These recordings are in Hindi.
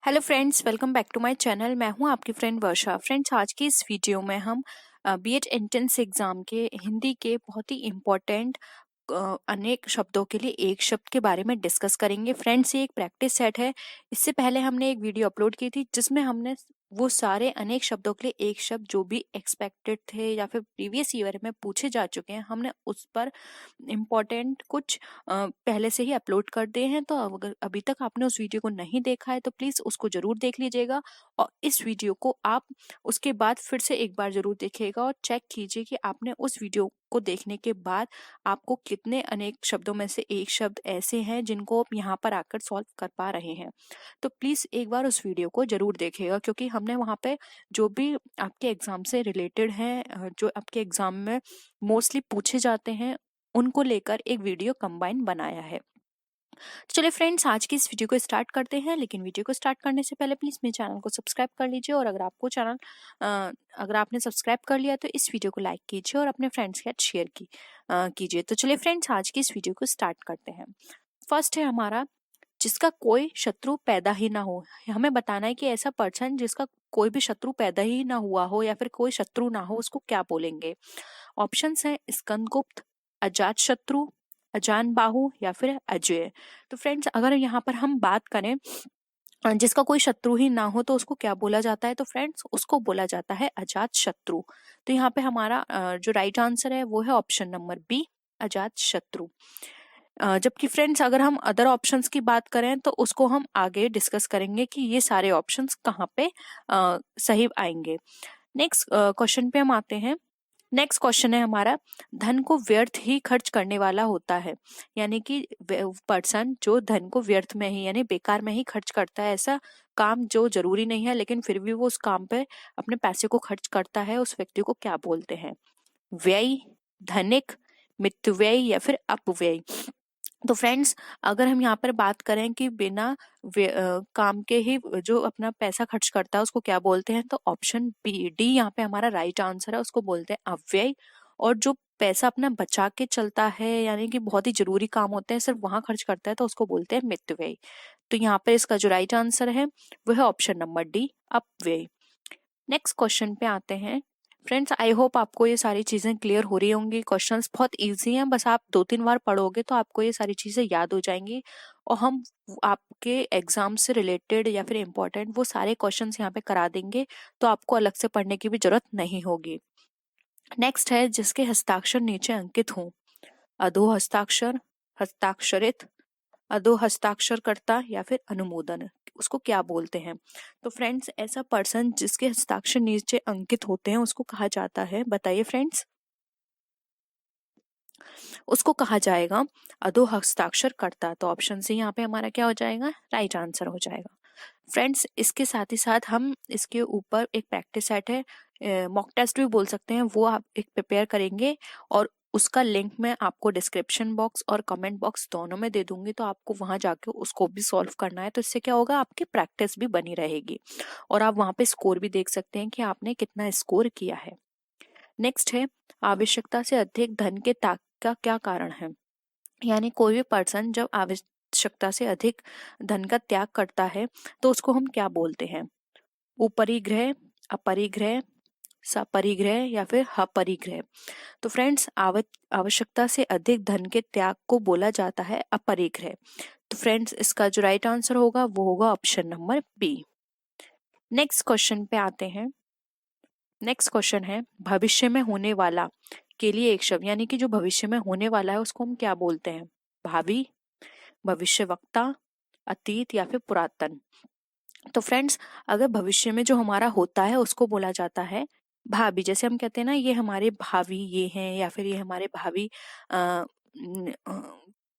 Hello friends, welcome back to my channel. मैं हूं आपकी फ्रेंड वर्षा। फ्रेंड्स, आज की इस वीडियो में हम बीएड एंट्रेंस एग्जाम के हिंदी के बहुत ही इम्पोर्टेंट अनेक शब्दों के लिए एक शब्द के बारे में डिस्कस करेंगे। फ्रेंड्स, ये एक प्रैक्टिस सेट है। इससे पहले हमने एक वीडियो अपलोड की थी जिसमें हमने वो सारे अनेक शब्दों के लिए एक शब्द जो भी एक्सपेक्टेड थे या फिर प्रीवियस ईयर में पूछे जा चुके हैं, हमने उस पर इम्पोर्टेंट कुछ पहले से ही अपलोड कर दिए हैं। तो अगर अभी तक आपने उस वीडियो को नहीं देखा है तो प्लीज़ उसको ज़रूर देख लीजिएगा, और इस वीडियो को आप उसके बाद फिर से एक बार ज़रूर देखिएगा और चेक कीजिए कि आपने उस वीडियो को देखने के बाद आपको कितने अनेक शब्दों में से एक शब्द ऐसे हैं जिनको आप यहाँ पर आकर सॉल्व कर पा रहे हैं। तो प्लीज़ एक बार उस वीडियो को ज़रूर देखिएगा, क्योंकि हमने वहाँ पे जो भी आपके एग्ज़ाम से रिलेटेड हैं, जो आपके एग्ज़ाम में मोस्टली पूछे जाते हैं, उनको लेकर एक वीडियो कंबाइन बनाया है। चलिए फ्रेंड्स, आज की इस वीडियो को स्टार्ट करते हैं। लेकिन वीडियो को स्टार्ट करने से पहले प्लीज़ मेरे चैनल को सब्सक्राइब कर लीजिए, और अगर आपने सब्सक्राइब कर लिया तो इस वीडियो को लाइक कीजिए और अपने फ्रेंड्स के साथ शेयर कीजिए। तो चलिए फ्रेंड्स, आज की इस वीडियो को स्टार्ट करते हैं। फर्स्ट है हमारा, जिसका कोई शत्रु पैदा ही ना हो। हमें बताना है कि ऐसा पर्सन जिसका कोई भी शत्रु पैदा ही ना हुआ हो या फिर कोई शत्रु ना हो, उसको क्या बोलेंगे। ऑप्शंस हैं स्कंदगुप्त, अजात शत्रु, अजान बाहु या फिर अजय। तो फ्रेंड्स, अगर यहाँ पर हम बात करें जिसका कोई शत्रु ही ना हो तो उसको क्या बोला जाता है, तो फ्रेंड्स उसको बोला जाता है अजात शत्रु। तो यहाँ पे हमारा जो राइट आंसर है वो है ऑप्शन नंबर बी, अजात शत्रु। जबकि फ्रेंड्स, अगर हम अदर ऑप्शंस की बात करें तो उसको हम आगे डिस्कस करेंगे कि ये सारे ऑप्शंस कहाँ पे सही आएंगे। नेक्स्ट क्वेश्चन पे हम आते हैं। नेक्स्ट क्वेश्चन है हमारा, धन को व्यर्थ ही खर्च करने वाला होता है। यानी कि पर्सन जो धन को व्यर्थ में ही यानी बेकार में ही खर्च करता है, ऐसा काम जो जरूरी नहीं है लेकिन फिर भी वो उस काम पे अपने पैसे को खर्च करता है, उस व्यक्ति को क्या बोलते हैं। व्यय, धनिक, मितव्यय या फिर अपव्यय। तो फ्रेंड्स, अगर हम यहाँ पर बात करें कि बिना काम के ही जो अपना पैसा खर्च करता है उसको क्या बोलते हैं, तो ऑप्शन बी डी यहाँ पे हमारा राइट आंसर है, उसको बोलते हैं अव्यय। और जो पैसा अपना बचा के चलता है यानी कि बहुत ही जरूरी काम होते हैं सिर्फ वहां खर्च करता है, तो उसको बोलते हैं मितव्यय। तो यहाँ पे इसका जो राइट आंसर है वो है ऑप्शन नंबर डी, अपव्यय। नेक्स्ट क्वेश्चन पे आते हैं। फ्रेंड्स, आई होप आपको ये सारी चीजें क्लियर हो रही होंगी। क्वेश्चंस बहुत इजी हैं, बस आप 2-3 बार पढ़ोगे तो आपको ये सारी चीजें याद हो जाएंगी, और हम आपके एग्जाम से रिलेटेड या फिर इम्पोर्टेंट वो सारे क्वेश्चंस यहाँ पे करा देंगे, तो आपको अलग से पढ़ने की भी जरूरत नहीं होगी। नेक्स्ट है, जिसके हस्ताक्षर नीचे अंकित हों। अधो हस्ताक्षर, हस्ताक्षरित, अधो हस्ताक्षरकर्ता या फिर अनुमोदन, उसको क्या बोलते हैं। तो फ्रेंड्स, ऐसा पर्सन जिसके हस्ताक्षर नीचे अंकित होते हैं उसको कहा जाता है, बताइए फ्रेंड्स, उसको कहा जाएगा अधो हस्ताक्षरकर्ता। तो ऑप्शन सी यहाँ पे हमारा क्या हो जाएगा, राइट आंसर हो जाएगा। फ्रेंड्स, इसके साथ ही साथ हम इसके ऊपर एक प्रैक्टिस सेट है, मॉक टेस्ट भी बोल सकते हैं, वो आप एक प्रिपेयर करेंगे, और उसका लिंक मैं आपको डिस्क्रिप्शन बॉक्स और कमेंट बॉक्स दोनों में दे दूंगी, तो आपको वहां जाके उसको भी सॉल्व करना है। तो इससे क्या होगा, आपकी प्रैक्टिस भी बनी रहेगी और आप वहां पे स्कोर भी देख सकते हैं कि आपने कितना स्कोर किया है। नेक्स्ट है, आवश्यकता से अधिक धन के त्याग का क्या कारण है। यानी कोई भी पर्सन जब आवश्यकता से अधिक धन का त्याग करता है तो उसको हम क्या बोलते हैं। उपरिग्रह, अपरिग्रह, सपरिग्रह या फिर अपरिग्रह। तो फ्रेंड्स, आवश्यकता से अधिक धन के त्याग को बोला जाता है अपरिग्रह। तो फ्रेंड्स, इसका जो राइट आंसर होगा वो होगा option number B. Next question पे आते हैं। नेक्स्ट क्वेश्चन है, भविष्य में होने वाला के लिए एक शब्द। यानी कि जो भविष्य में होने वाला है उसको हम क्या बोलते हैं। भावी, भविष्यवक्ता, अतीत या फिर पुरातन। तो फ्रेंड्स, अगर भविष्य में जो हमारा होता है उसको बोला जाता है भावी। जैसे हम कहते हैं ना, ये हमारे भावी ये हैं, या फिर ये हमारे भावी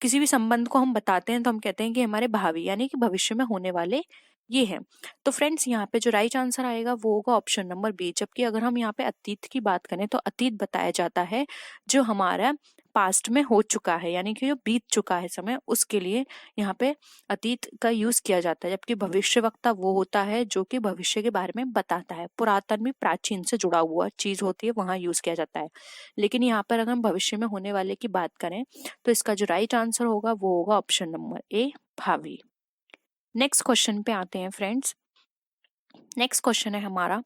किसी भी संबंध को हम बताते हैं तो हम कहते हैं कि हमारे भावी, यानी कि भविष्य में होने वाले ये हैं। तो फ्रेंड्स, यहाँ पे जो राइट आंसर आएगा वो होगा ऑप्शन नंबर बी। जबकि अगर हम यहाँ पे अतीत की बात करें तो अतीत बताया जाता है जो हमारा पास्ट में हो चुका है, यानी कि जो बीत चुका है समय, उसके लिए यहाँ पे अतीत का यूज किया जाता है। जबकि भविष्यवक्ता वो होता है जो कि भविष्य के बारे में बताता है। पुरातन भी प्राचीन से जुड़ा हुआ चीज होती है, वहां यूज किया जाता है। लेकिन यहाँ पर अगर हम भविष्य में होने वाले की बात करें तो इसका जो राइट आंसर होगा वो होगा ऑप्शन नंबर ए, भावी। नेक्स्ट क्वेश्चन पे आते हैं फ्रेंड्स। नेक्स्ट क्वेश्चन है हमारा,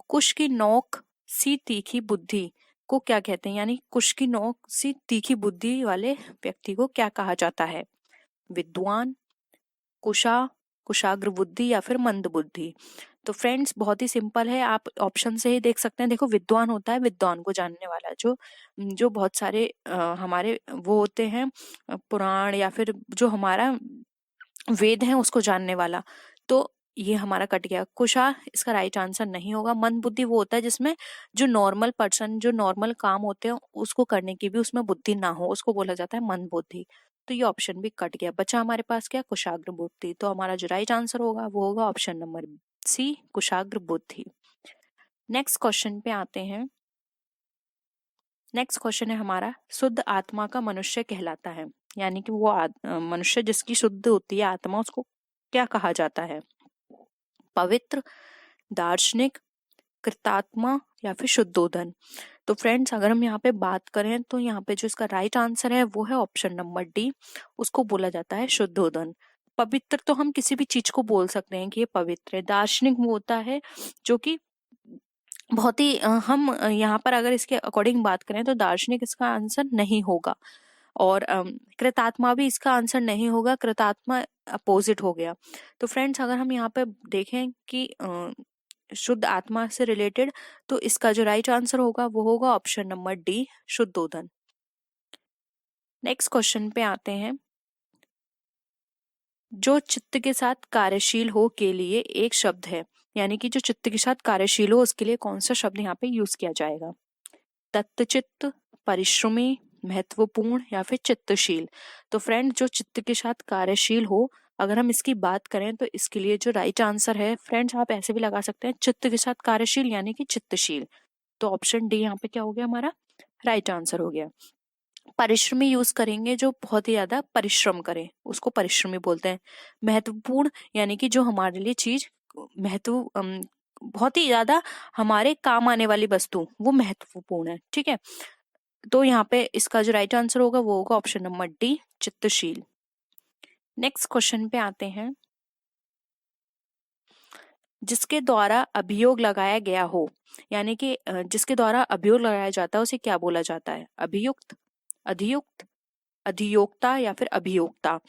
कुश की नोक सी तीखी बुद्धि को क्या कहते हैं, यानी कुश की नोक सी तीखी बुद्धि वाले व्यक्ति को क्या कहा जाता है? विद्वान, कुशाग्र बुद्धि या फिर मंद बुद्धि? तो फ्रेंड्स बहुत ही सिंपल है, आप ऑप्शन से ही देख सकते हैं। देखो, विद्वान होता है विद्वान को जानने वाला, जो जो बहुत सारे हमारे वो होते हैं पुराण या फिर जो हमारा वेद है उसको जानने वाला। तो ये हमारा कट गया। कुशा इसका राइट आंसर नहीं होगा। मंद बुद्धि वो होता है जिसमें जो नॉर्मल पर्सन, जो नॉर्मल काम होते हैं उसको करने की भी उसमें बुद्धि ना हो, उसको बोला जाता है मंद बुद्धि। तो ये ऑप्शन भी कट गया। बचा हमारे पास क्या? कुशाग्र बुद्धि। तो हमारा जो राइट आंसर होगा वो होगा ऑप्शन नंबर सी, कुशाग्र बुद्धि। नेक्स्ट क्वेश्चन पे आते हैं। नेक्स्ट क्वेश्चन है हमारा, शुद्ध आत्मा का मनुष्य कहलाता है, यानी कि वो मनुष्य जिसकी शुद्ध होती है आत्मा, उसको क्या कहा जाता है? पवित्र, दार्शनिक, कृतात्मा या फिर शुद्धोधन? तो फ्रेंड्स अगर हम यहाँ पे बात करें तो यहाँ पे जो इसका राइट आंसर है वो है ऑप्शन नंबर डी, उसको बोला जाता है शुद्धोधन। पवित्र तो हम किसी भी चीज को बोल सकते हैं कि ये पवित्र है। दार्शनिक वो होता है जो कि बहुत ही हम यहाँ पर अगर इसके अकॉर्डिंग बात करें तो दार्शनिक इसका आंसर नहीं होगा। और कृतात्मा भी इसका आंसर नहीं होगा, कृतात्मा अपोजिट हो गया। तो फ्रेंड्स अगर हम यहाँ पे देखें कि शुद्ध आत्मा से रिलेटेड, तो इसका जो राइट आंसर होगा वो होगा option number D, Shuddhodana. Next question पे आते हैं। जो चित्त के साथ कार्यशील हो के लिए एक शब्द है, यानी कि जो चित्त के साथ कार्यशील हो उसके लिए कौन सा शब्द यहाँ पे यूज किया जाएगा? तत्चित्त, परिश्रमी, महत्वपूर्ण या फिर चित्तशील? तो फ्रेंड जो चित्त के साथ कार्यशील हो, अगर हम इसकी बात करें तो इसके लिए जो राइट आंसर है फ्रेंड्स, आप ऐसे भी लगा सकते हैं, चित्त के साथ कार्यशील यानी कि चित्तशील। तो ऑप्शन डी यहाँ पे क्या हो गया? हमारा राइट आंसर हो गया। परिश्रमी यूज करेंगे जो बहुत ही ज्यादा परिश्रम करे, उसको परिश्रमी बोलते हैं। महत्वपूर्ण यानी कि जो हमारे लिए चीज महत्व बहुत ही ज्यादा हमारे काम आने वाली वस्तु, वो महत्वपूर्ण है। ठीक है, तो यहाँ पे इसका जो राइट आंसर होगा वो होगा ऑप्शन नंबर डी, चित्तशील। नेक्स्ट क्वेश्चन पे आते हैं। जिसके द्वारा अभियोग लगाया गया हो, यानी कि जिसके द्वारा अभियोग लगाया जाता है उसे क्या बोला जाता है? अभियुक्त, अधियुक्त, अधियोक्ता या फिर अभियोक्ता?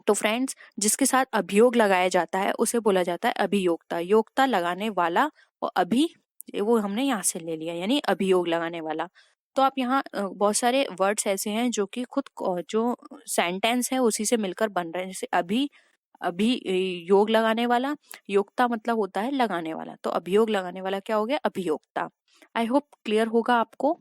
तो फ्रेंड्स जिसके साथ अभियोग लगाया जाता है उसे बोला जाता है अभियोक्ता। योक्ता लगाने वाला, और अभी वो हमने यहाँ से ले लिया, यानी अभियोग लगाने वाला। तो आप यहाँ बहुत सारे वर्ड्स ऐसे हैं जो कि खुद जो सेंटेंस है उसी से मिलकर बन रहे हैं। जैसे अभी, अभी योग लगाने वाला, योक्ता मतलब होता है लगाने वाला, तो अभियोग लगाने वाला क्या हो गया? अभियोक्ता। आई होप क्लियर होगा आपको।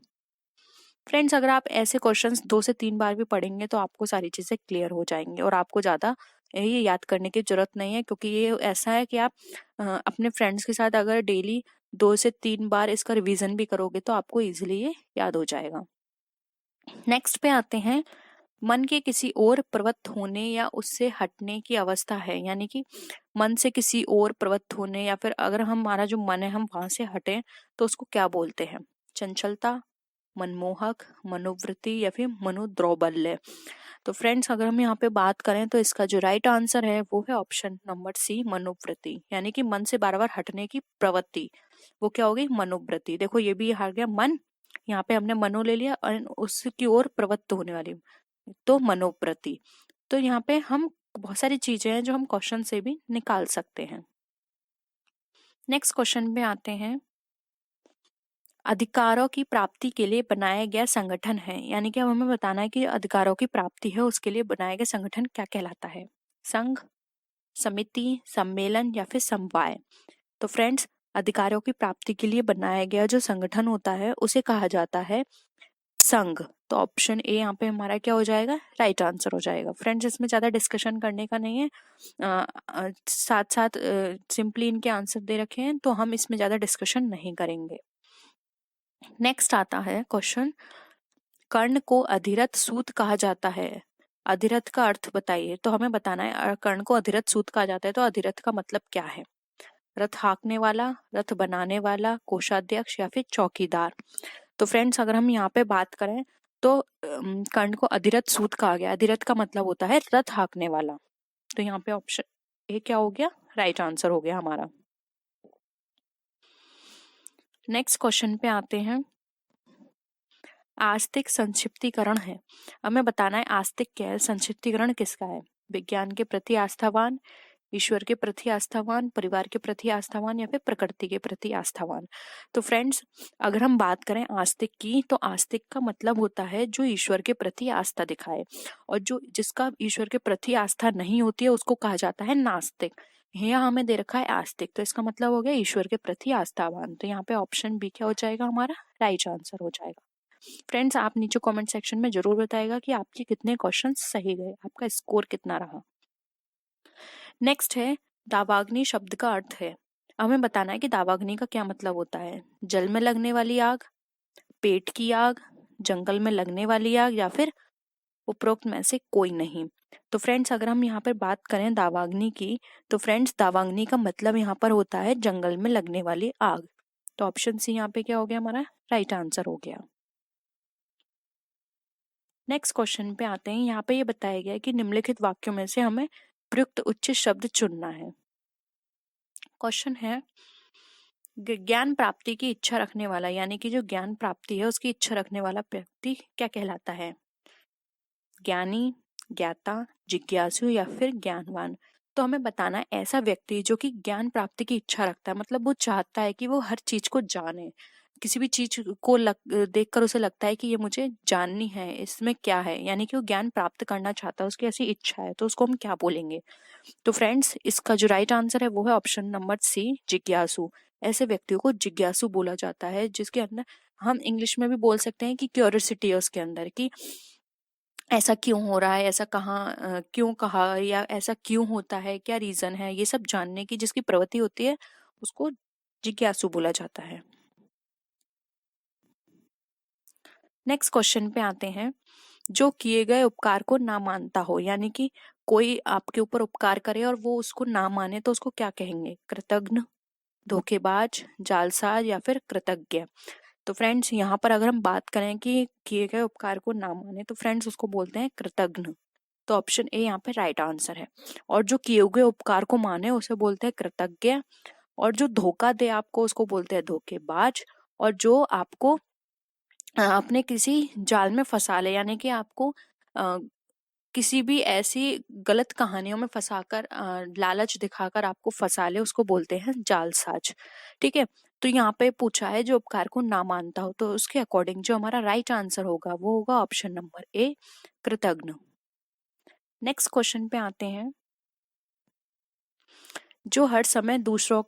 फ्रेंड्स अगर आप ऐसे क्वेश्चंस 2 से 3 बार भी पढ़ेंगे तो आपको सारी चीजें क्लियर हो जाएंगी और आपको ज्यादा ये याद करने की जरूरत नहीं है, क्योंकि ये ऐसा है कि आप अपने फ्रेंड्स के साथ अगर डेली 2 से 3 बार इसका रिवीजन भी करोगे तो आपको इजीली ये याद हो जाएगा। नेक्स्ट पे आते हैं। मन के किसी और प्रवृत्त होने या उससे हटने की अवस्था है, यानी कि मन से किसी और प्रवृत्त होने या फिर अगर हमारा जो मन है हम वहां से हटे तो उसको क्या बोलते हैं? चंचलता, मनमोहक, मनोवृत्ति या फिर मनोद्रौबल्य? तो फ्रेंड्स अगर हम यहाँ पे बात करें तो इसका जो राइट आंसर है वो है ऑप्शन नंबर सी, मनोवृत्ति, यानी कि मन से बार बार हटने की प्रवृत्ति, वो क्या हो गई? मनोवृत्ति। देखो ये भी हार गया मन, यहाँ पे हमने मनो ले लिया और उसकी ओर प्रवृत्त होने वाली तो मनोवृत्ति। तो यहाँ पे हम बहुत सारी चीजें हैं जो हम क्वेश्चन से भी निकाल सकते हैं। नेक्स्ट क्वेश्चन पे आते हैं। अधिकारों की प्राप्ति के लिए बनाया गया संगठन है, यानी कि अब हमें बताना है कि अधिकारों की प्राप्ति है उसके लिए बनाया गया संगठन क्या कहलाता है? संघ, समिति, सम्मेलन या फिर समवाय? तो फ्रेंड्स अधिकारों की प्राप्ति के लिए बनाया गया जो संगठन होता है उसे कहा जाता है संघ। तो ऑप्शन ए यहाँ पे हमारा क्या हो जाएगा? राइट आंसर हो जाएगा। फ्रेंड्स इसमें ज्यादा डिस्कशन करने का नहीं है, साथ साथ सिंपली इनके आंसर दे रखे हैं तो हम इसमें ज्यादा डिस्कशन नहीं करेंगे। नेक्स्ट आता है क्वेश्चन, कर्ण को अधिरथ सूत कहा जाता है, अधिरथ का अर्थ बताइए। तो हमें बताना है कर्ण को अधिरथ सूत कहा जाता है तो अधिरथ का मतलब क्या है? रथ हाँकने वाला, रथ बनाने वाला, कोषाध्यक्ष या फिर चौकीदार? तो फ्रेंड्स अगर हम यहाँ पे बात करें तो कर्ण को अधिरथ सूत कहा गया। अधिरथ का मतलब होता है रथ हाँकने वाला, तो यहाँ पे ऑप्शन ए क्या हो गया, राइट आंसर हो गया हमारा। नेक्स्ट क्वेश्चन पे आते हैं। आस्तिक संक्षिप्तीकरण है, हमें बताना है आस्तिक क्या है, संक्षिप्तीकरण किसका है। विज्ञान के प्रति आस्थावान, ईश्वर के प्रति आस्थावान, परिवार के प्रति आस्थावान या फिर प्रकृति के प्रति आस्थावान। तो फ्रेंड्स, अगर हम बात करें आस्तिक की, तो आस्तिक का मतलब होता है जो ईश्वर के प्रति आस्था दिखाए, और जो जिसका ईश्वर के प्रति आस्था नहीं होती है उसको कहा जाता है नास्तिक। यहाँ हमें दे रखा है आस्तिक, तो इसका मतलब हो गया ईश्वर के प्रति आस्थावान। तो यहाँ पे ऑप्शन बी क्या हो जाएगा हमारा, राइट आंसर हो जाएगा। फ्रेंड्स, आप नीचे कमेंट सेक्शन में जरूर बताएगा कि आपके कितने क्वेश्चन सही गए, आपका स्कोर कितना रहा। नेक्स्ट है, दावाग्नि शब्द का अर्थ है, हमें बताना है कि दावाग्नि का क्या मतलब होता है। जल में लगने वाली आग, पेट की आग, जंगल में लगने वाली आग या फिर उपरोक्त में से कोई नहीं। तो फ्रेंड्स, अगर हम यहाँ पर बात करें दावाग्नि की, तो फ्रेंड्स दावाग्नि का मतलब यहाँ पर होता है जंगल में लगने वाली आग। तो ऑप्शन सी यहाँ पे क्या हो गया हमारा, राइट आंसर हो गया। नेक्स्ट क्वेश्चन पे आते हैं। यहाँ पे ये बताया गया है कि निम्नलिखित वाक्यों में से हमें प्रयुक्त उच्च शब्द चुनना है। क्वेश्चन है, ज्ञान प्राप्ति की इच्छा रखने वाला, यानी कि जो ज्ञान प्राप्ति है उसकी इच्छा रखने वाला व्यक्ति क्या कहलाता है। ज्ञानी, ज्ञाता, जिज्ञासु या फिर ज्ञानवान। तो हमें बताना है ऐसा व्यक्ति जो कि ज्ञान प्राप्ति की इच्छा रखता है, मतलब वो चाहता है कि वो हर चीज को जाने, किसी भी चीज को देखकर उसे लगता है कि ये मुझे जाननी है, इसमें क्या है, यानी कि वो ज्ञान प्राप्त करना चाहता है, उसकी ऐसी इच्छा है, तो उसको हम क्या बोलेंगे। तो फ्रेंड्स, इसका जो राइट आंसर है वो है ऑप्शन नंबर सी, जिज्ञासु। ऐसे व्यक्तियों को जिज्ञासु बोला जाता है, जिसके अंदर हम इंग्लिश में भी बोल सकते हैं कि क्यूरियोसिटी है उसके अंदर, कि ऐसा क्यों हो रहा है, ऐसा कहाँ क्यों कहा, या ऐसा क्यों होता है, क्या रीजन है, ये सब जानने की जिसकी प्रवृत्ति होती है उसको जिज्ञासु बोला जाता है। नेक्स्ट क्वेश्चन पे आते हैं। जो किए गए उपकार को ना मानता हो, यानी कि कोई आपके ऊपर उपकार करे और वो उसको ना माने, तो उसको क्या कहेंगे। कृतघ्न, धोखेबाज, जालसाज या फिर कृतज्ञ। तो फ्रेंड्स, यहाँ पर अगर हम बात करें कि किए गए उपकार को ना माने, तो फ्रेंड्स उसको बोलते हैं कृतघ्न। तो ऑप्शन ए यहाँ पे राइट आंसर है। और जो किए हुए उपकार को माने उसे बोलते हैं कृतज्ञ, और जो धोखा दे आपको उसको बोलते हैं धोखेबाज, और जो आपको अपने किसी जाल में फंसा ले, यानी कि आपको किसी भी ऐसी गलत कहानियों में फंसाकर लालच दिखाकर आपको फंसा ले, उसको बोलते हैं जालसाज। ठीक है, तो यहाँ पे पूछा है जो उपकार को ना मानता हो, तो उसके अकॉर्डिंग जो हमारा राइट आंसर होगा वो होगा ऑप्शन नंबर ए, कृतघ्न। नेक्स्ट क्वेश्चन पे आते हैं। जो हर समय दूसरों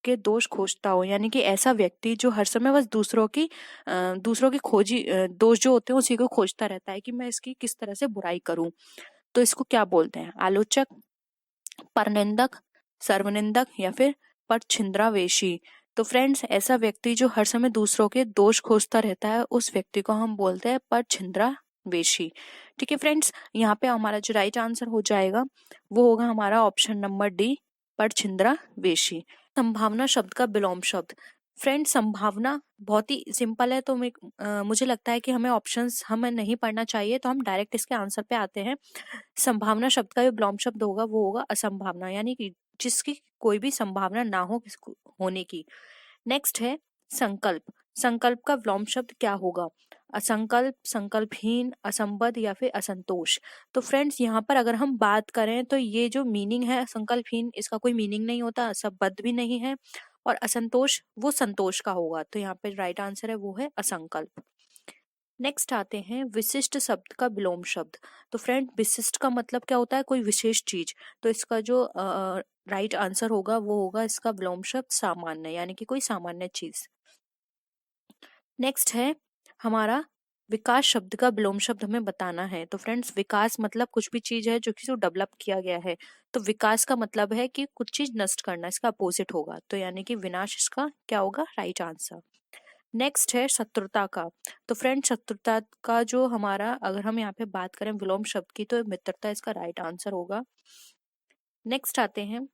के दोष खोजता हो, यानी कि ऐसा व्यक्ति जो हर समय बस दूसरों की खोजी दोष जो होते हैं उसी को खोजता रहता है कि मैं इसकी किस तरह से बुराई करूं, तो इसको क्या बोलते हैं। आलोचक, परनिंदक, सर्वनिंदक या फिर परछिंद्रावेशी। तो फ्रेंड्स, ऐसा व्यक्ति जो हर समय दूसरों के दोष खोजता रहता है उस व्यक्ति को हम बोलते हैं परछिंद्रावेशी। ठीक है फ्रेंड्स, यहाँ पे हमारा जो राइट आंसर हो जाएगा वो होगा हमारा ऑप्शन नंबर डी, परछिंद्रावेशी। संभावना शब्द का विलोम शब्द। फ्रेंड, संभावना बहुत ही सिंपल है, तो मुझे लगता है कि हमें नहीं पढ़ना चाहिए, तो हम डायरेक्ट इसके आंसर पे आते हैं। संभावना शब्द का जो विलोम शब्द होगा वो होगा असंभावना, यानी कि जिसकी कोई भी संभावना ना हो किसको होने की। नेक्स्ट है संकल्प। संकल्प का विलोम शब्द क्या होगा। असंकल्प, संकल्पहीन, असंबद्ध या फिर असंतोष। तो फ्रेंड्स, यहाँ पर अगर हम बात करें तो ये जो मीनिंग है संकल्पहीन, इसका कोई मीनिंग नहीं होता, असंबद्ध भी नहीं है, और असंतोष वो संतोष का होगा। तो यहाँ पे राइट आंसर है वो है असंकल्प। नेक्स्ट आते हैं विशिष्ट शब्द का विलोम शब्द। तो फ्रेंड, विशिष्ट का मतलब क्या होता है, कोई विशेष चीज। तो इसका जो राइट आंसर होगा वो होगा इसका विलोम शब्द सामान्य, यानी कि कोई सामान्य चीज। नेक्स्ट है हमारा विकास शब्द का विलोम शब्द हमें बताना है। तो फ्रेंड्स, विकास मतलब कुछ भी चीज है जो किसी को डेवलप किया गया है, तो विकास का मतलब है कि कुछ चीज नष्ट करना, इसका अपोजिट होगा, तो यानी कि विनाश इसका क्या होगा, राइट आंसर। नेक्स्ट है शत्रुता का। तो फ्रेंड, शत्रुता का जो हमारा अगर हम यहाँ पे बात करें विलोम शब्द की, तो मित्रता इसका राइट आंसर होगा। नेक्स्ट आते हैं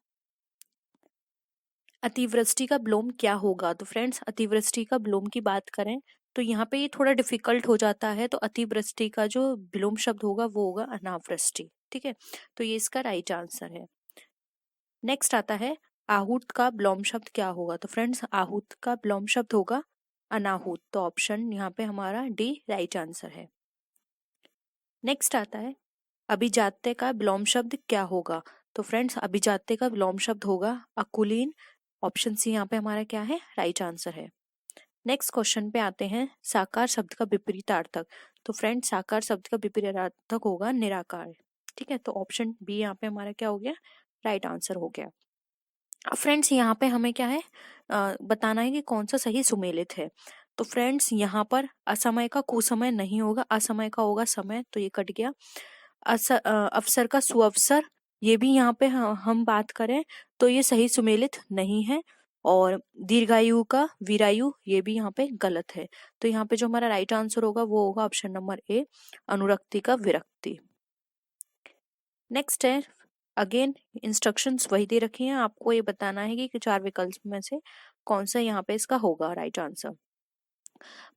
अतिवृष्टि का विलोम क्या होगा। तो फ्रेंड्स, अतिवृष्टि का विलोम की बात करें तो यहाँ पे ये थोड़ा डिफिकल्ट हो जाता है, तो अतिवृष्टि का जो विलोम शब्द होगा वो होगा अनावृष्टि। ठीक है, तो ये इसका राइट आंसर है। नेक्स्ट आता है आहूत का विलोम शब्द क्या होगा। तो फ्रेंड्स आहूत का विलोम शब्द होगा अनाहूत। तो ऑप्शन यहाँ पे हमारा डी राइट आंसर है। नेक्स्ट आता है अभिजात्य का विलोम शब्द क्या होगा। तो फ्रेंड्स अभिजात्य का विलोम शब्द होगा अकुलीन। ऑप्शन सी यहाँ पे हमारा क्या है, राइट आंसर है। नेक्स्ट क्वेश्चन पे आते हैं साकार शब्द का विपरीतार्थक। तो फ्रेंड्स साकार शब्द का विपरीतार्थक होगा निराकार। ठीक है, तो ऑप्शन बी यहाँ पे हमारा क्या हो गया, राइट आंसर हो गया। अब फ्रेंड्स यहाँ पे हमें क्या है बताना है कि कौन सा सही सुमेलित है। तो फ्रेंड्स यहाँ पर असमय का कुसमय नहीं होगा, असमय का होगा समय, तो ये कट गया। अवसर का सुअवसर, ये भी यहाँ पे हम बात करें तो ये सही सुमेलित नहीं है। और दीर्घायु का वीरायु, ये भी यहाँ पे गलत है। तो यहाँ पे जो हमारा राइट आंसर होगा वो होगा ऑप्शन नंबर ए, अनुरक्ति का विरक्ति। नेक्स्ट है अगेन इंस्ट्रक्शंस वही दे रखी हैं, आपको ये बताना है कि चार विकल्प में से कौन सा यहाँ पे इसका होगा राइट आंसर।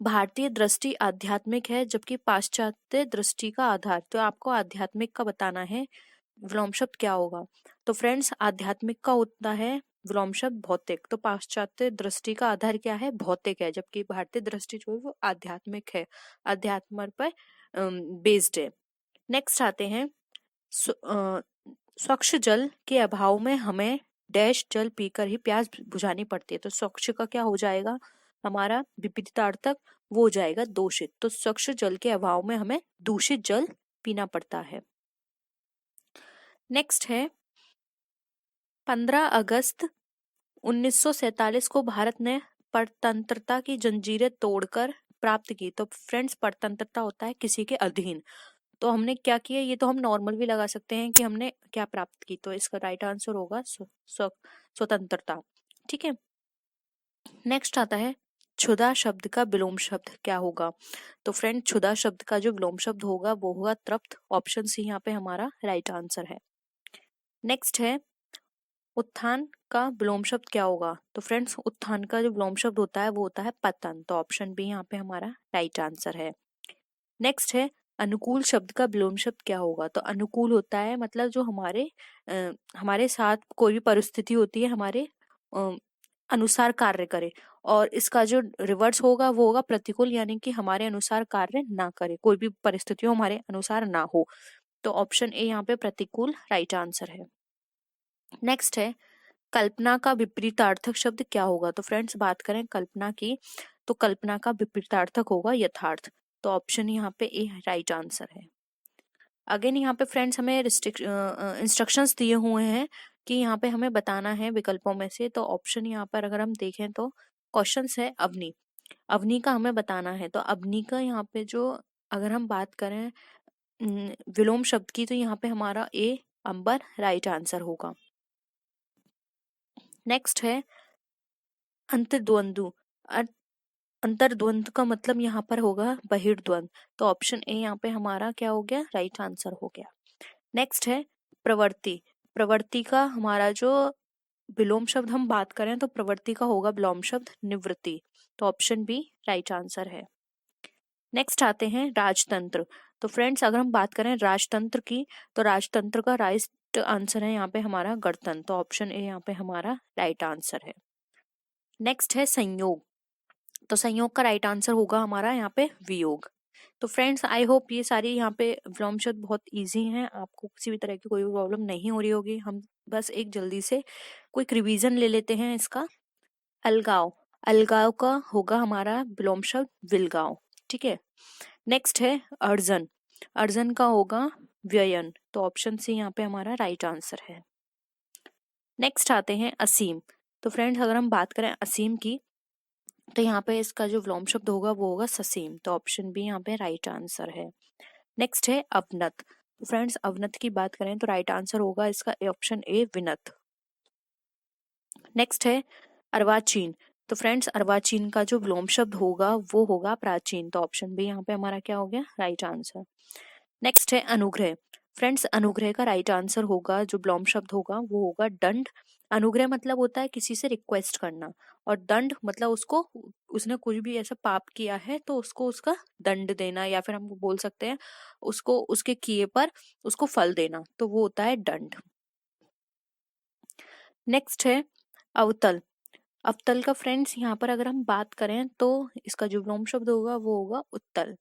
भारतीय दृष्टि आध्यात्मिक है जबकि पाश्चात्य दृष्टि का आधार, तो आपको आध्यात्मिक का बताना है विलोम शब्द क्या होगा। तो फ्रेंड्स आध्यात्मिक का होता है विलोम शब्द भौतिक। तो पाश्चात्य दृष्टि का आधार क्या है, भौतिक है, जबकि भारतीय दृष्टि जो है वो आध्यात्मिक है, अध्यात्म पर बेस्ड है। नेक्स्ट आते हैं स्वच्छ जल के अभाव में हमें डैश जल पीकर ही प्यास बुझानी पड़ती है। तो स्वच्छ का क्या हो जाएगा हमारा विपरीतार्थक, वो हो जाएगा दूषित। तो स्वच्छ जल के अभाव में हमें दूषित जल पीना पड़ता है। नेक्स्ट है 15 अगस्त 1947 को भारत ने परतंत्रता की जंजीरें तोड़कर प्राप्त की। तो फ्रेंड्स परतंत्रता होता है किसी के अधीन, तो हमने क्या किया, ये तो हम नॉर्मल भी लगा सकते हैं कि हमने क्या प्राप्त की। तो इसका राइट आंसर होगा स्वतंत्रता। ठीक है, नेक्स्ट आता है क्षुधा शब्द का विलोम शब्द क्या होगा। तो फ्रेंड क्षुधा शब्द का जो विलोम शब्द होगा वो होगा तृप्त। ऑप्शन सी यहाँ पे हमारा राइट आंसर है। नेक्स्ट है उत्थान का विलोम शब्द क्या होगा। तो फ्रेंड्स उत्थान का जो विलोम शब्द होता है वो होता है पतन। तो ऑप्शन बी यहाँ पे हमारा राइट आंसर है। नेक्स्ट है अनुकूल शब्द का विलोम शब्द क्या होगा। तो अनुकूल होता है मतलब जो हमारे साथ कोई भी परिस्थिति होती है हमारे अनुसार कार्य करे, और इसका जो रिवर्स होगा वो होगा प्रतिकूल, यानी कि हमारे अनुसार कार्य ना करे, कोई भी परिस्थितियों हमारे अनुसार ना हो। तो ऑप्शन ए यहाँ पे प्रतिकूल राइट आंसर है। नेक्स्ट है कल्पना का विपरीतार्थक शब्द क्या होगा। तो फ्रेंड्स बात करें कल्पना की, तो कल्पना का विपरीतार्थक होगा यथार्थ। तो ऑप्शन यहाँ पे ए राइट आंसर है। अगेन यहाँ पे फ्रेंड्स हमें इंस्ट्रक्शंस दिए हुए हैं कि यहाँ पे हमें बताना है विकल्पों में से। तो ऑप्शन यहाँ पर अगर हम देखें तो क्वेश्चंस है अवनी, अवनी का हमें बताना है। तो अवनी का यहाँ पे जो अगर हम बात करें विलोम शब्द की, तो यहाँ पे हमारा ए अंबर राइट आंसर होगा। नेक्स्ट है अंतर्द्वंदु, अंतर्द्वंद का मतलब यहाँ पर होगा बहिर्द्वंद। तो ऑप्शन ए यहाँ पे हमारा क्या हो गया, राइट आंसर हो गया। नेक्स्ट है प्रवृत्ति, प्रवृत्ति का हमारा जो विलोम शब्द हम बात करें तो प्रवृत्ति का होगा विलोम शब्द निवृत्ति। तो ऑप्शन बी राइट आंसर है। नेक्स्ट आते हैं राजतंत्र। तो फ्रेंड्स अगर हम बात करें राजतंत्र की, तो राजतंत्र का राइट आंसर है यहाँ पे हमारा गणतंत्र। तो ऑप्शन ए यहाँ पे हमारा राइट आंसर है। नेक्स्ट है संयोग, तो संयोग का राइट आंसर होगा हमारा यहाँ पे वियोग। तो फ्रेंड्स आई होप ये सारी यहाँ पे विलोम शब्द बहुत इजी हैं, आपको किसी भी तरह की कोई प्रॉब्लम नहीं हो रही होगी। हम बस एक जल्दी से क्विक रिवीजन ले लेते हैं इसका। अलगाव, अलगाव का होगा हमारा विलोम शब्द विलगाव। ठीक है, नेक्स्ट है अर्जन, अर्जन का होगा व्ययन। तो ऑप्शन सी यहाँ पे हमारा राइट आंसर है। नेक्स्ट आते हैं असीम। तो फ्रेंड्स अगर हम बात करें असीम की, तो यहाँ पे इसका जो विलोम शब्द होगा वो होगा ससीम। तो ऑप्शन बी यहाँ पे राइट आंसर है। नेक्स्ट है अवनत, तो फ्रेंड्स अवनत की बात करें तो राइट आंसर होगा इसका ऑप्शन ए विनत। नेक्स्ट है अर्वाचीन, तो फ्रेंड्स अर्वाचीन का जो विलोम शब्द होगा वो होगा प्राचीन। तो ऑप्शन बी यहाँ पे हमारा क्या हो गया, राइट आंसर। नेक्स्ट है अनुग्रह, फ्रेंड्स अनुग्रह का राइट आंसर होगा जो विलोम शब्द होगा वो होगा दंड। अनुग्रह मतलब होता है किसी से रिक्वेस्ट करना, और दंड मतलब उसको उसने कुछ भी ऐसा पाप किया है तो उसको उसका दंड देना, या फिर हम बोल सकते हैं उसको उसके किए पर उसको फल देना, तो वो होता है दंड। नेक्स्ट है अवतल। अवतल का फ्रेंड्स यहाँ पर अगर हम बात करें तो इसका जो विलोम शब्द होगा वो होगा उत्तल।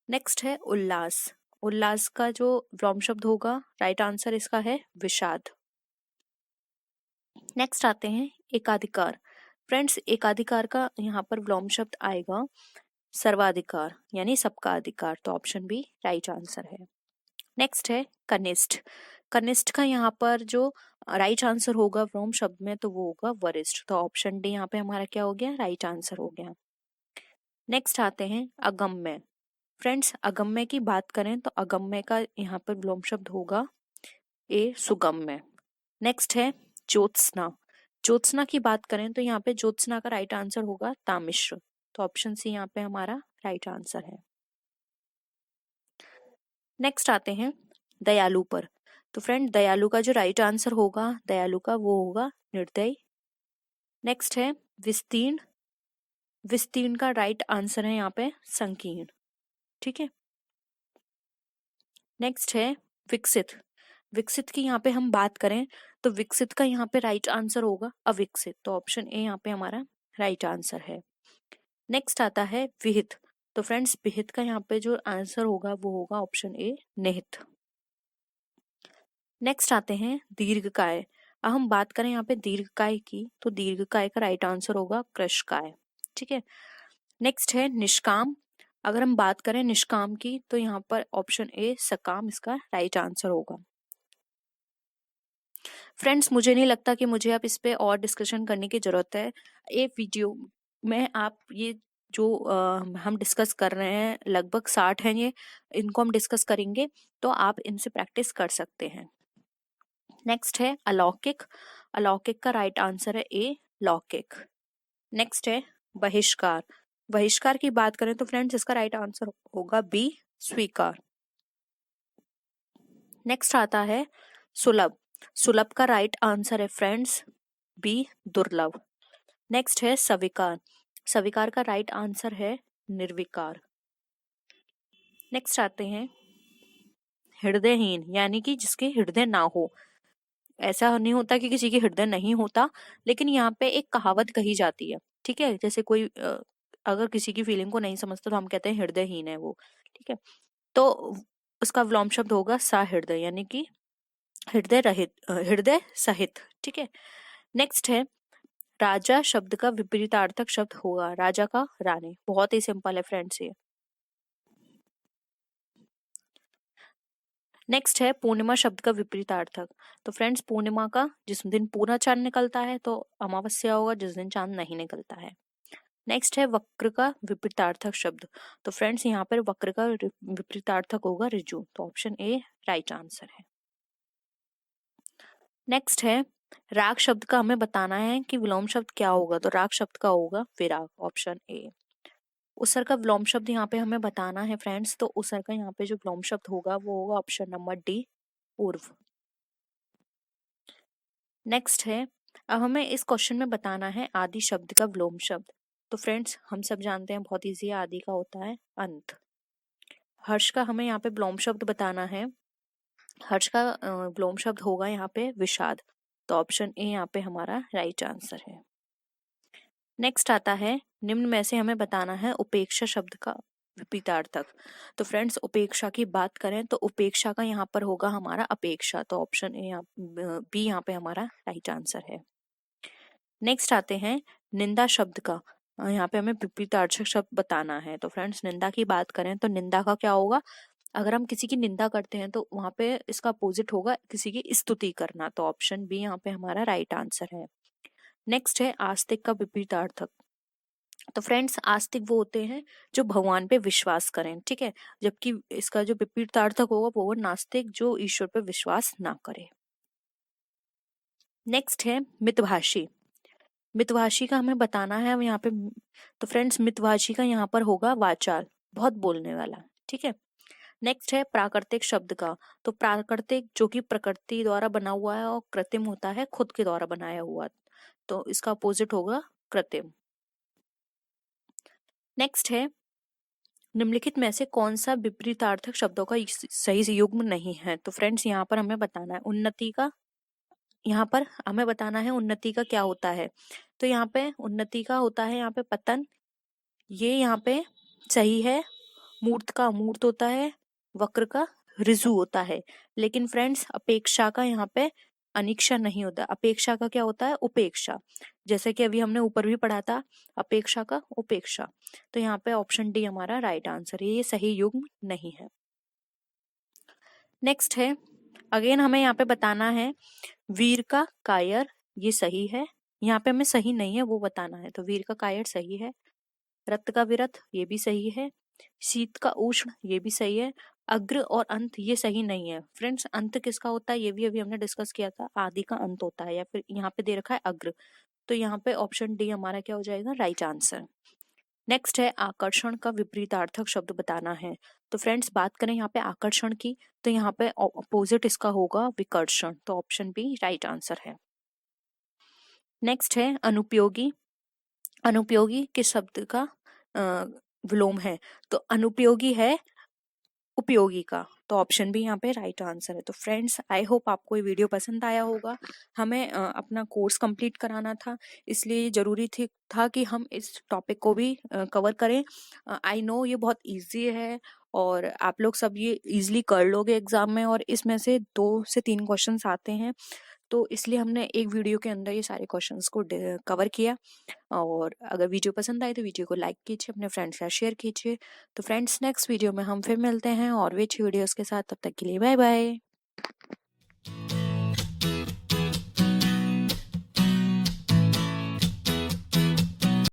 नेक्स्ट है उल्लास। उल्लास का जो विलोम शब्द होगा, राइट आंसर इसका है विषाद। नेक्स्ट आते हैं एकाधिकार। फ्रेंड्स एकाधिकार का यहाँ पर विलोम शब्द आएगा सर्वाधिकार, यानी सबका अधिकार, तो ऑप्शन बी राइट आंसर है। नेक्स्ट है कनिष्ठ। कनिष्ठ का यहाँ पर जो राइट आंसर होगा विलोम शब्द में तो वो होगा वरिष्ठ, तो ऑप्शन डी यहाँ पे हमारा क्या हो गया, राइट आंसर हो गया। नेक्स्ट आते हैं अगम्य। फ्रेंड्स अगम्य की बात करें तो अगम्य का यहाँ पर विलोम शब्द होगा ए सुगम्य। नेक्स्ट है ज्योत्सना। ज्योत्सना की बात करें तो यहाँ पे ज्योत्सना का राइट आंसर होगा तामिश्र, तो ऑप्शन सी यहाँ पे हमारा राइट आंसर है। नेक्स्ट आते हैं दयालु पर। तो फ्रेंड दयालु का जो राइट आंसर होगा दयालु का वो होगा निर्दयी। नेक्स्ट है विस्तीर्ण। विस्तीर्ण का राइट आंसर है यहाँ पे संकीर्ण, ठीक है। नेक्स्ट है विकसित। विकसित की यहाँ पे हम बात करें तो विकसित का यहाँ पे राइट आंसर होगा अविकसित, तो ऑप्शन ए यहाँ पे हमारा राइट आंसर है। नेक्स्ट आता है विहित। तो फ्रेंड्स विहित का यहाँ पे जो आंसर होगा वो होगा ऑप्शन ए निहित। नेक्स्ट आते हैं दीर्घकाय। अब हम बात करें यहाँ पे दीर्घकाय की तो दीर्घकाय का राइट आंसर होगा कृशकाय, ठीक है। नेक्स्ट है निष्काम। अगर हम बात करें निष्काम की तो यहाँ पर ऑप्शन ए सकाम इसका राइट आंसर होगा। फ्रेंड्स मुझे नहीं लगता कि मुझे अब इस पे और डिस्कशन करने की जरूरत है। ये वीडियो में आप ये जो हम डिस्कस कर रहे हैं लगभग 60 हैं, ये इनको हम डिस्कस करेंगे तो आप इनसे प्रैक्टिस कर सकते हैं। नेक्स्ट है अलौकिक। अलौकिक का राइट आंसर है ए लौकिक। नेक्स्ट है बहिष्कार। बहिष्कार की बात करें तो फ्रेंड्स इसका राइट आंसर होगा बी स्वीकार। नेक्स्ट आता है सुलभ। सुलभ का राइट आंसर है फ्रेंड्स बी दुर्लभ। नेक्स्ट है स्वीकार। स्वीकार का राइट आंसर है निर्विकार। नेक्स्ट आते हैं हृदयहीन, यानी कि जिसके हृदय ना हो। ऐसा नहीं होता कि किसी की हृदय नहीं होता, लेकिन यहाँ पे एक कहावत कही जाती है, ठीक है। जैसे कोई अगर किसी की फीलिंग को नहीं समझता तो हम कहते हैं हृदयहीन है वो, ठीक है। तो उसका विलोम शब्द होगा सहृदय, यानी कि हृदय रहित, हृदय सहित, ठीक है। नेक्स्ट है राजा। शब्द का विपरीतार्थक शब्द होगा राजा का रानी। बहुत ही सिंपल है फ्रेंड्स ये। नेक्स्ट है पूर्णिमा। शब्द का विपरीतार्थक। तो फ्रेंड्स पूर्णिमा का जिस दिन पूरा चांद निकलता है तो अमावस्या होगा जिस दिन चांद नहीं निकलता है। नेक्स्ट है वक्र का विपरीतार्थक शब्द। तो फ्रेंड्स यहाँ पर वक्र का विपरीतार्थक होगा ऋजु, तो ऑप्शन ए राइट आंसर है। नेक्स्ट है राग। शब्द का हमें बताना है कि विलोम शब्द क्या होगा, तो राग शब्द का होगा विराग, ऑप्शन ए। उसर का विलोम शब्द यहाँ पे हमें बताना है फ्रेंड्स, तो उसर का यहाँ पे जो विलोम शब्द होगा वो होगा ऑप्शन नंबर डी पूर्व। नेक्स्ट है अब हमें इस क्वेश्चन में बताना है आदि शब्द का विलोम शब्द। तो फ्रेंड्स हम सब जानते हैं बहुत इजी है, आदि का होता है अंत। हर्ष का हमें यहाँ पे विलोम शब्द बताना है। हर्ष का विलोम शब्द होगा यहाँ पे विषाद, तो ऑप्शन ए यहाँ पे हमारा राइट आंसर है। नेक्स्ट आता है निम्न में से हमें बताना है उपेक्षा शब्द का विपरीतार्थक। तो फ्रेंड्स उपेक्षा की बात करें तो उपेक्षा का यहाँ पर होगा हमारा अपेक्षा, तो ऑप्शन ए बी यहाँ पे हमारा राइट आंसर है। नेक्स्ट आते हैं निंदा शब्द का। यहाँ पे हमें विपरीतार्थक शब्द बताना है। तो फ्रेंड्स निंदा की बात करें तो निंदा का क्या होगा, अगर हम किसी की निंदा करते हैं तो वहां पे इसका अपोजिट होगा किसी की स्तुति करना, तो ऑप्शन बी यहाँ पे हमारा राइट आंसर है। नेक्स्ट है आस्तिक का विपरीतार्थक। तो फ्रेंड्स आस्तिक वो होते हैं जो भगवान पे विश्वास करें, ठीक है, जबकि इसका जो विपरीतार्थक होगा वो नास्तिक जो ईश्वर पे विश्वास ना करे। नेक्स्ट है मितभाषी। मितभाषी का हमें बताना है हम यहाँ पे। तो फ्रेंड्स मितभाषी का यहाँ पर होगा वाचाल, बहुत बोलने वाला, ठीक है। नेक्स्ट है प्राकृतिक शब्द का। तो प्राकृतिक जो कि प्रकृति द्वारा बना हुआ है और कृत्रिम होता है खुद के द्वारा बनाया हुआ, तो इसका अपोजिट होगा कृत्रिम। नेक्स्ट है निम्नलिखित में से कौन सा विपरीतार्थक शब्दों का सही युग्म नहीं है। तो फ्रेंड्स यहाँ पर हमें बताना है उन्नति का यहाँ पर हमें बताना है उन्नति का क्या होता है। तो यहाँ पे उन्नति का होता है यहाँ पे पतन, ये यहाँ पे सही है। मूर्त का अमूर्त होता है, वक्र का ऋजु होता है। लेकिन फ्रेंड्स अपेक्षा का यहाँ पे अनिक्षा नहीं होता, अपेक्षा का क्या होता है, उपेक्षा। जैसे कि अभी हमने ऊपर भी पढ़ा था, अपेक्षा का उपेक्षा। तो यहाँ पे ऑप्शन डी हमारा राइट आंसर है, ये सही युग्म नहीं है। नेक्स्ट है, अगेन हमें यहाँ पे बताना है वीर का कायर, ये सही है। यहाँ पे हमें सही नहीं है वो बताना है। तो वीर का कायर सही है। रक्त का विरत ये भी सही है। शीत का उष्ण ये भी सही है। अग्र और अंत ये सही नहीं है। फ्रेंड्स अंत किसका होता है ये भी अभी हमने डिस्कस किया था, आदि का अंत होता है, या फिर यहाँ पे दे रखा है अग्र। तो यहाँ पे ऑप्शन डी हमारा क्या हो जाएगा, राइट आंसर। नेक्स्ट है आकर्षण का विपरीतार्थक शब्द बताना है। तो फ्रेंड्स बात करें यहाँ पे आकर्षण की, तो यहाँ पे अपोजिट इसका होगा विकर्षण। तो ऑप्शन बी राइट आंसर है। नेक्स्ट है अनुपयोगी। अनुपयोगी किस शब्द का विलोम है? तो अनुपयोगी है उपयोगी का। तो ऑप्शन भी यहाँ पे राइट आंसर है। तो फ्रेंड्स आई होप आपको ये वीडियो पसंद आया होगा। हमें अपना कोर्स कंप्लीट कराना था, इसलिए जरूरी था कि हम इस टॉपिक को भी कवर करें। आई नो ये बहुत इजी है और आप लोग सब ये इजीली कर लोगे एग्जाम में, और इसमें से 2 से 3 क्वेश्चंस आते हैं। तो इसलिए हमने एक वीडियो के अंदर ये सारे क्वेश्चंस को कवर किया। और अगर वीडियो पसंद आए तो वीडियो को लाइक कीजिए, अपने फ्रेंड्स के साथ शेयर कीजिए। तो फ्रेंड्स नेक्स्ट वीडियो में हम फिर मिलते हैं और भी अच्छी वीडियोस के साथ। तब तक के लिए बाय बाय।